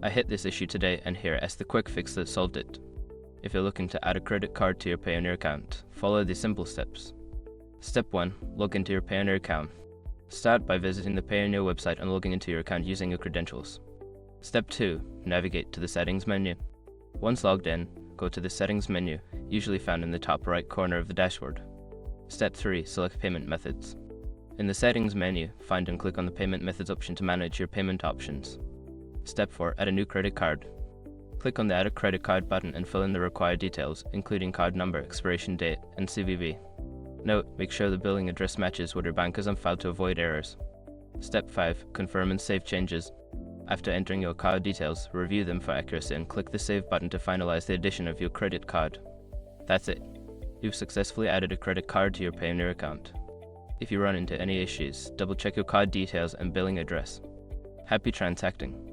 I hit this issue today and here is the quick fix that solved it. If you're looking to add a credit card to your Payoneer account, follow these simple steps. Step 1. Log into your Payoneer account. Start by visiting the Payoneer website and logging into your account using your credentials. Step 2. Navigate to the Settings menu. Once logged in, go to the Settings menu, usually found in the top right corner of the dashboard. Step 3. Select Payment Methods. In the Settings menu, find and click on the Payment Methods option to manage your payment options. Step 4. Add a new credit card. Click on the Add a Credit Card button and fill in the required details, including card number, expiration date, and CVV. Note: make sure the billing address matches what your bank has on file to avoid errors. Step 5. Confirm and save changes. After entering your card details, review them for accuracy and click the Save button to finalize the addition of your credit card. That's it. You've successfully added a credit card to your Payoneer account. If you run into any issues, double check your card details and billing address. Happy transacting!